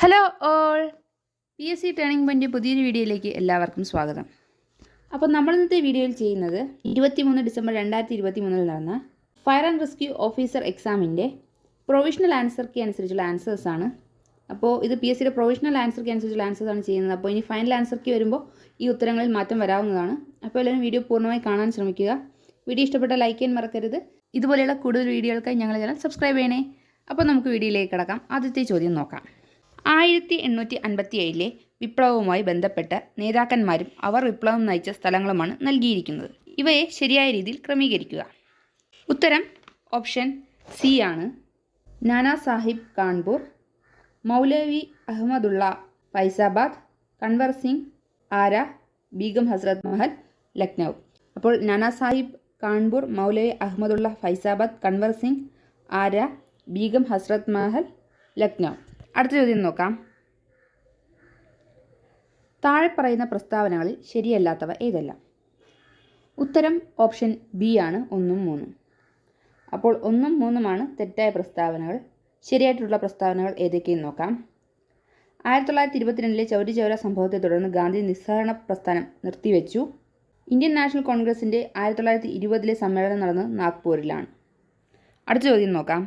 Hello all, PSC turning point പുതിയൊരു വീഡിയോയിലേക്ക് എല്ലാവർക്കും സ്വാഗതം. അപ്പോൾ നമ്മൾ ഇന്നത്തെ വീഡിയോയിൽ ചെയ്യുന്നത് 23 ഡിസംബർ 2023 നടന്ന ഫയർ ആൻഡ് റെസ്ക്യൂ ഓഫീസർ എക്സാമിൻ്റെ പ്രൊവിഷണൽ ആൻസർ കീ അനുസരിച്ചുള്ള ആൻസേഴ്സാണ്. അപ്പോൾ ഇത് PSCയുടെ പ്രൊവിഷണൽ ആൻസർ കീ അനുസരിച്ചുള്ള ആൻസേഴ്സാണ് ചെയ്യുന്നത്. അപ്പോൾ ഇനി ഫൈനൽ ആൻസർ കീ വരുമ്പോൾ ഈ ഉത്തരങ്ങളിൽ മാറ്റം വരാവുന്നതാണ്. അപ്പോൾ എല്ലാവരും വീഡിയോ പൂർണ്ണമായി കാണാൻ ശ്രമിക്കുക. വീഡിയോ ഇഷ്ടപ്പെട്ടാൽ ലൈക്ക് ചെയ്യാൻ മറക്കരുത്. ഇതുപോലെയുള്ള കൂടുതൽ വീഡിയോകൾക്കായി ഞങ്ങളുടെ ചാനൽ സബ്സ്ക്രൈബ് ചെയ്യണേ. അപ്പോൾ നമുക്ക് വീഡിയോയിലേക്ക് കടക്കാം. ആദ്യത്തെ ചോദ്യം നോക്കാം. 1857 വിപ്ലവവുമായി ബന്ധപ്പെട്ട നേതാക്കന്മാരും അവർ വിപ്ലവം നയിച്ച സ്ഥലങ്ങളുമാണ് നൽകിയിരിക്കുന്നത്. ഇവയെ ശരിയായ രീതിയിൽ ക്രമീകരിക്കുക. ഉത്തരം ഓപ്ഷൻ സി ആണ്. നാനാ സാഹിബ് കാൺപൂർ, മൗലവി അഹമ്മദുള്ള ഫൈസാബാദ്, കൻവർ സിംഗ്, ആര, ബീഗം ഹസ്രത് മഹൽ, ലക്നൗ. അപ്പോൾ നാനാ സാഹിബ് കാൺപൂർ, മൗലവി അഹമ്മദുള്ള ഫൈസാബാദ്, കൻവർ സിംഗ്, ആര, ബീഗം ഹസ്രത് മഹൽ, ലക്നൗ. അടുത്ത ചോദ്യം നോക്കാം. താഴെ പറയുന്ന പ്രസ്താവനകളിൽ ശരിയല്ലാത്തവ ഏതെല്ലാം? ഉത്തരം ഓപ്ഷൻ ബി ആണ് 1ഉം 3ഉം. അപ്പോൾ 1ഉം 3ഉമാണ് തെറ്റായ പ്രസ്താവനകൾ. ശരിയായിട്ടുള്ള പ്രസ്താവനകൾ ഏതൊക്കെയെന്ന് നോക്കാം. 1922 ചൗരി ചൗര സംഭവത്തെ തുടർന്ന് ഗാന്ധി നിസ്സഹകരണ പ്രസ്ഥാനം നിർത്തിവെച്ചു. ഇന്ത്യൻ നാഷണൽ കോൺഗ്രസിൻ്റെ 1920 സമ്മേളനം നടന്നത് നാഗ്പൂരിലാണ്. അടുത്ത ചോദ്യം നോക്കാം.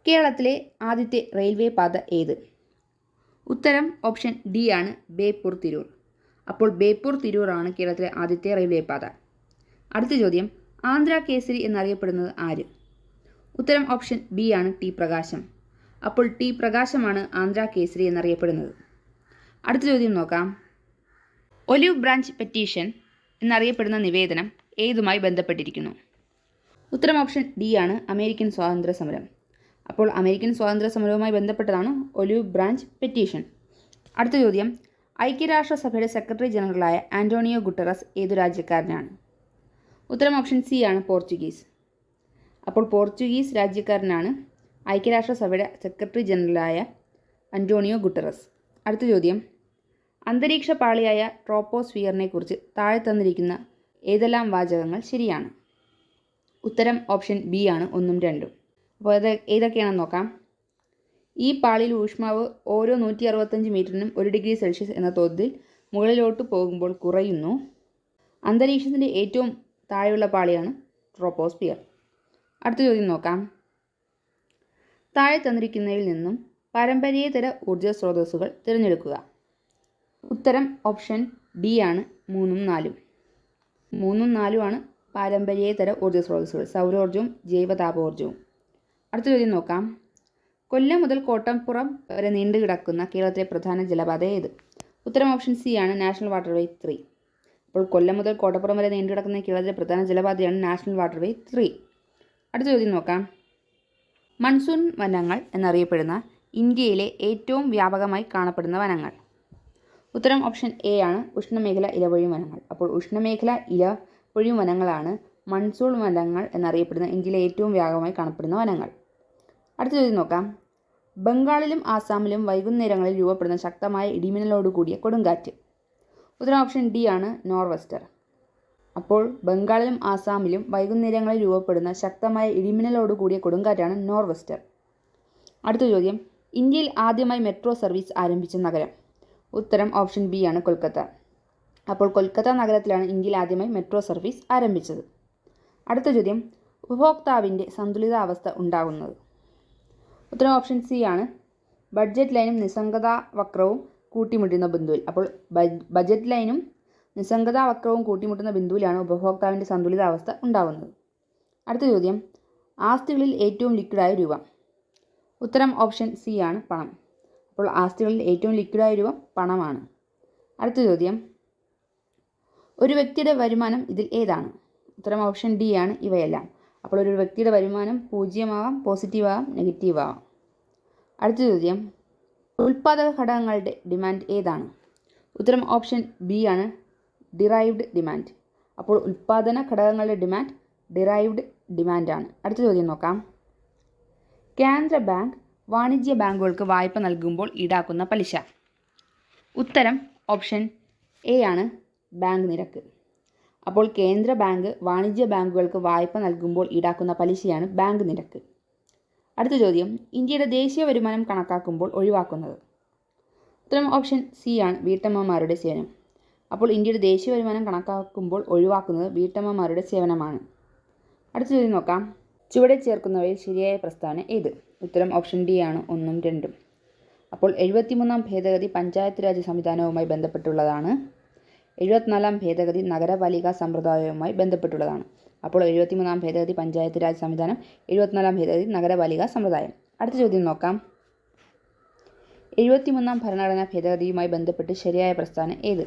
കേരളത്തിലെ ആദ്യത്തെ റെയിൽവേ പാത ഏത്? ഉത്തരം ഓപ്ഷൻ ഡി ആണ്, ബേപ്പൂർ തിരൂർ. അപ്പോൾ ബേപ്പൂർ തിരൂർ ആണ് കേരളത്തിലെ ആദ്യത്തെ റെയിൽവേ പാത. അടുത്ത ചോദ്യം. ആന്ധ്ര കേസരി എന്നറിയപ്പെടുന്നത് ആര്? ഉത്തരം ഓപ്ഷൻ ബി ആണ്, ടി പ്രകാശം. അപ്പോൾ ടി പ്രകാശമാണ് ആന്ധ്ര കേസരി എന്നറിയപ്പെടുന്നത്. അടുത്ത ചോദ്യം നോക്കാം. ഒലിവ് ബ്രാഞ്ച് പെറ്റീഷൻ എന്നറിയപ്പെടുന്ന നിവേദനം ഏതുമായി ബന്ധപ്പെട്ടിരിക്കുന്നു? ഉത്തരം ഓപ്ഷൻ ഡി ആണ്, അമേരിക്കൻ സ്വാതന്ത്ര്യ സമരം. അപ്പോൾ അമേരിക്കൻ സ്വാതന്ത്ര്യ സമരവുമായി ബന്ധപ്പെട്ടതാണ് ഒലിവ് ബ്രാഞ്ച് പെറ്റീഷൻ. അടുത്ത ചോദ്യം. ഐക്യരാഷ്ട്രസഭയുടെ സെക്രട്ടറി ജനറലായ ആൻ്റോണിയോ ഗുട്ടറസ് ഏതു രാജ്യക്കാരനാണ്? ഉത്തരം ഓപ്ഷൻ സി ആണ്, പോർച്ചുഗീസ്. അപ്പോൾ പോർച്ചുഗീസ് രാജ്യക്കാരനാണ് ഐക്യരാഷ്ട്രസഭയുടെ സെക്രട്ടറി ജനറലായ ആൻ്റോണിയോ ഗുട്ടറസ്. അടുത്ത ചോദ്യം. അന്തരീക്ഷ പാളിയായ ട്രോപ്പോസ്ഫിയറിനെ കുറിച്ച് താഴെ തന്നിരിക്കുന്ന ഏതെല്ലാം വാചകങ്ങൾ ശരിയാണ്? ഉത്തരം ഓപ്ഷൻ ബി ആണ്, 1ഉം 2ഉം. അപ്പോൾ ഏതൊക്കെയാണെന്ന് നോക്കാം. ഈ പാളിയിൽ ഊഷ്മാവ് ഓരോ 165 മീറ്ററിനും 1 ഡിഗ്രി സെൽഷ്യസ് എന്ന തോതിൽ മുകളിലോട്ട് പോകുമ്പോൾ കുറയുന്നു. അന്തരീക്ഷത്തിൻ്റെ ഏറ്റവും താഴെയുള്ള പാളിയാണ് ട്രോപ്പോസ്ഫിയർ. അടുത്ത ചോദ്യം നോക്കാം. താഴെ തന്നിരിക്കുന്നതിൽ നിന്നും പാരമ്പര്യേതര ഊർജ്ജ സ്രോതസ്സുകൾ തിരഞ്ഞെടുക്കുക. ഉത്തരം ഓപ്ഷൻ ഡി ആണ്, 3ഉം 4ഉം. 3ഉം 4ഉം ആണ് പാരമ്പര്യേതര ഊർജ്ജ സ്രോതസ്സുകൾ, സൗരോർജ്ജവും ജൈവതാപോർജ്ജവും. അടുത്ത ചോദ്യം നോക്കാം. കൊല്ലം മുതൽ കോട്ടപ്പുറം വരെ നീണ്ടു കിടക്കുന്ന കേരളത്തിലെ പ്രധാന ജലപാത ഏത്? ഉത്തരം ഓപ്ഷൻ സി ആണ്, നാഷണൽ വാട്ടർവേ 3. അപ്പോൾ കൊല്ലം മുതൽ കോട്ടപ്പുറം വരെ നീണ്ടു കിടക്കുന്ന കേരളത്തിലെ പ്രധാന ജലപാതയാണ് നാഷണൽ വാട്ടർവേ 3. അടുത്ത ചോദ്യം നോക്കാം. മൺസൂൺ വനങ്ങൾ എന്നറിയപ്പെടുന്ന ഇന്ത്യയിലെ ഏറ്റവും വ്യാപകമായി കാണപ്പെടുന്ന വനങ്ങൾ? ഉത്തരം ഓപ്ഷൻ എ ആണ്, ഉഷ്ണമേഖല ഇലപൊഴിയും വനങ്ങൾ. അപ്പോൾ ഉഷ്ണമേഖല ഇലപൊഴിയും വനങ്ങളാണ് മൺസൂൺ വനങ്ങൾ എന്നറിയപ്പെടുന്ന ഇന്ത്യയിലെ ഏറ്റവും വ്യാപകമായി കാണപ്പെടുന്ന വനങ്ങൾ. അടുത്ത ചോദ്യം നോക്കാം. ബംഗാളിലും ആസാമിലും വൈകുന്നേരങ്ങളിൽ രൂപപ്പെടുന്ന ശക്തമായ ഇടിമിന്നലോടുകൂടിയ കൊടുങ്കാറ്റ്? ഉത്തരം ഓപ്ഷൻ ഡി ആണ്, നോർവെസ്റ്റർ. അപ്പോൾ ബംഗാളിലും ആസാമിലും വൈകുന്നേരങ്ങളിൽ രൂപപ്പെടുന്ന ശക്തമായ ഇടിമിന്നലോടുകൂടിയ കൊടുങ്കാറ്റാണ് നോർവെസ്റ്റർ. അടുത്ത ചോദ്യം. ഇന്ത്യയിൽ ആദ്യമായി മെട്രോ സർവീസ് ആരംഭിച്ച നഗരം? ഉത്തരം ഓപ്ഷൻ ബി ആണ്, കൊൽക്കത്ത. അപ്പോൾ കൊൽക്കത്ത നഗരത്തിലാണ് ഇന്ത്യയിൽ ആദ്യമായി മെട്രോ സർവീസ് ആരംഭിച്ചത്. അടുത്ത ചോദ്യം. ഉപഭോക്താവിൻ്റെ സന്തുലിതാവസ്ഥ ഉണ്ടാകുന്നത്? ഉത്തരം ഓപ്ഷൻ സി ആണ്, ബഡ്ജറ്റ് ലൈനും നിസ്സംഗതാ വക്രവും കൂട്ടിമുട്ടുന്ന ബിന്ദുവിൽ. അപ്പോൾ ബഡ്ജറ്റ് ലൈനും നിസ്സംഗതാ വക്രവും കൂട്ടിമുട്ടുന്ന ബിന്ദുവിലാണ് ഉപഭോക്താവിൻ്റെ സന്തുലിതാവസ്ഥ ഉണ്ടാകുന്നത്. അടുത്ത ചോദ്യം. ആസ്തികളിൽ ഏറ്റവും ലിക്വിഡായ രൂപം? ഉത്തരം ഓപ്ഷൻ സി ആണ്, പണം. അപ്പോൾ ആസ്തികളിൽ ഏറ്റവും ലിക്വിഡായ രൂപം പണമാണ്. അടുത്ത ചോദ്യം. ഒരു വ്യക്തിയുടെ വരുമാനം ഇതിൽ ഏതാണ്? ഉത്തരം ഓപ്ഷൻ ഡി ആണ്, ഇവയെല്ലാം. അപ്പോൾ ഒരു വ്യക്തിയുടെ വരുമാനം 0 ആവാം, പോസിറ്റീവ് ആവാം, നെഗറ്റീവ് ആവാം. അടുത്ത ചോദ്യം. ഉൽപ്പാദക ഘടകങ്ങളുടെ ഡിമാൻഡ് ഏതാണ്? ഉത്തരം ഓപ്ഷൻ ബി ആണ്, ഡിറൈവ്ഡ് ഡിമാൻഡ്. അപ്പോൾ ഉൽപ്പാദന ഘടകങ്ങളുടെ ഡിമാൻഡ് ഡിറൈവ്ഡ് ഡിമാൻഡാണ്. അടുത്ത ചോദ്യം നോക്കാം. കേന്ദ്ര ബാങ്ക് വാണിജ്യ ബാങ്കുകൾക്ക് വായ്പ നൽകുമ്പോൾ ഈടാക്കുന്ന പലിശ? ഉത്തരം ഓപ്ഷൻ എ ആണ്, ബാങ്ക് നിരക്ക്. അപ്പോൾ കേന്ദ്ര ബാങ്ക് വാണിജ്യ ബാങ്കുകൾക്ക് വായ്പ നൽകുമ്പോൾ ഈടാക്കുന്ന പലിശയാണ് ബാങ്ക് നിരക്ക്. അടുത്ത ചോദ്യം, ഇന്ത്യയുടെ ദേശീയ വരുമാനം കണക്കാക്കുമ്പോൾ ഒഴിവാക്കുന്നത്. ഉത്തരം ഓപ്ഷൻ സി ആണ്, വീട്ടമ്മമാരുടെ സേവനം. അപ്പോൾ ഇന്ത്യയുടെ ദേശീയ വരുമാനം കണക്കാക്കുമ്പോൾ ഒഴിവാക്കുന്നത് വീട്ടമ്മമാരുടെ സേവനമാണ്. അടുത്ത ചോദ്യം നോക്കാം. ചുവടെ ചേർക്കുന്നവയിൽ ശരിയായ പ്രസ്താവന ഏത്? ഉത്തരം ഓപ്ഷൻ ഡി ആണ്, 1ഉം 2ഉം. അപ്പോൾ 73ാം ഭേദഗതി പഞ്ചായത്ത് രാജ് സംവിധാനവുമായി ബന്ധപ്പെട്ടുള്ളതാണ്. 74ാം ഭേദഗതി നഗരപാലികാ സമ്പ്രദായവുമായി ബന്ധപ്പെട്ടുള്ളതാണ്. അപ്പോൾ 73ാം ഭേദഗതി പഞ്ചായത്ത് രാജ് സംവിധാനം, 74ാം ഭേദഗതി നഗരപാലികാ സമ്പ്രദായം. അടുത്ത ചോദ്യം നോക്കാം. 73ാം ഭരണഘടനാ ഭേദഗതിയുമായി ബന്ധപ്പെട്ട് ശരിയായ പ്രസ്താവന ഏത്?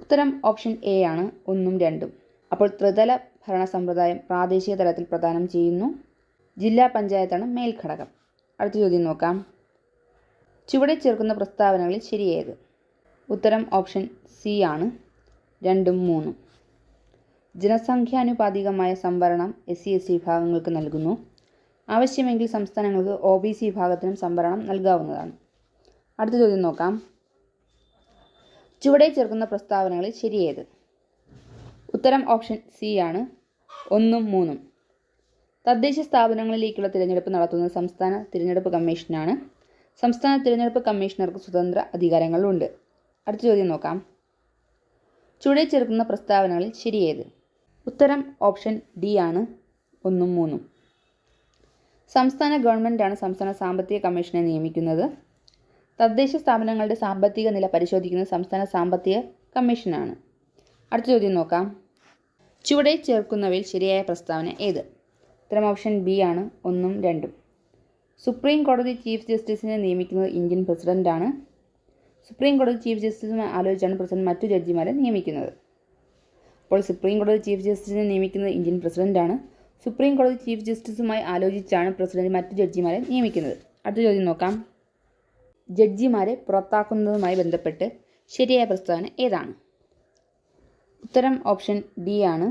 ഉത്തരം ഓപ്ഷൻ എ ആണ്, 1ഉം 2ഉം. അപ്പോൾ ത്രിതല ഭരണ സമ്പ്രദായം പ്രാദേശിക തലത്തിൽ പ്രദാനം ചെയ്യുന്നു. ജില്ലാ പഞ്ചായത്താണ് മേൽഘടകം. അടുത്ത ചോദ്യം നോക്കാം. ചുവടെ ചേർക്കുന്ന പ്രസ്താവനകളിൽ ശരിയേത്? ഉത്തരം ഓപ്ഷൻ സി ആണ്, 2ഉം 3ഉം. ജനസംഖ്യാനുപാതികമായ സംവരണം SC/ST വിഭാഗങ്ങൾക്ക് നൽകുന്നു. ആവശ്യമെങ്കിൽ സംസ്ഥാനങ്ങൾക്ക് OBC വിഭാഗത്തിനും സംവരണം നൽകാവുന്നതാണ്. അടുത്ത ചോദ്യം നോക്കാം. ചുവടെ ചേർക്കുന്ന പ്രസ്താവനകളിൽ ശരിയേത്? ഉത്തരം ഓപ്ഷൻ സി ആണ്, 1ഉം 3ഉം. തദ്ദേശ സ്ഥാപനങ്ങളിലേക്കുള്ള തിരഞ്ഞെടുപ്പ് നടത്തുന്നത് സംസ്ഥാന തിരഞ്ഞെടുപ്പ് കമ്മീഷനാണ്. സംസ്ഥാന തിരഞ്ഞെടുപ്പ് കമ്മീഷണർക്ക് സ്വതന്ത്ര അധികാരങ്ങളുണ്ട്. അടുത്ത ചോദ്യം നോക്കാം. ചുവടെ ചേർക്കുന്ന പ്രസ്താവനകളിൽ ശരിയേത്? ഉത്തരം ഓപ്ഷൻ ഡി ആണ്, 1ഉം 3ഉം. സംസ്ഥാന ഗവൺമെൻറ്റാണ് സംസ്ഥാന സാമ്പത്തിക കമ്മീഷനെ നിയമിക്കുന്നത്. തദ്ദേശ സ്ഥാപനങ്ങളുടെ സാമ്പത്തിക നില പരിശോധിക്കുന്നത് സംസ്ഥാന സാമ്പത്തിക കമ്മീഷനാണ്. അടുത്ത ചോദ്യം നോക്കാം. ചുവടെ ചേർക്കുന്നവയിൽ ശരിയായ പ്രസ്താവന ഏത്? ഉത്തരം ഓപ്ഷൻ ബി ആണ്, 1ഉം 2ഉം. സുപ്രീം കോടതി ചീഫ് ജസ്റ്റിസിനെ നിയമിക്കുന്നത് ഇന്ത്യൻ പ്രസിഡന്റാണ്. സുപ്രീം കോടതി ചീഫ് ജസ്റ്റിസുമായി ആലോചിച്ചാണ് പ്രസിഡന്റ് മറ്റു ജഡ്ജിമാരെ നിയമിക്കുന്നത്. അപ്പോൾ സുപ്രീം കോടതി ചീഫ് ജസ്റ്റിസിനെ നിയമിക്കുന്നത് ഇന്ത്യൻ പ്രസിഡന്റാണ്. സുപ്രീം കോടതി ചീഫ് ജസ്റ്റിസുമായി ആലോചിച്ചാണ് പ്രസിഡന്റ് മറ്റു ജഡ്ജിമാരെ നിയമിക്കുന്നത്. അടുത്ത ചോദ്യം നോക്കാം. ജഡ്ജിമാരെ പുറത്താക്കുന്നതുമായി ബന്ധപ്പെട്ട് ശരിയായ പ്രസ്താവന ഏതാണ്? ഉത്തരം ഓപ്ഷൻ ഡി ആണ്,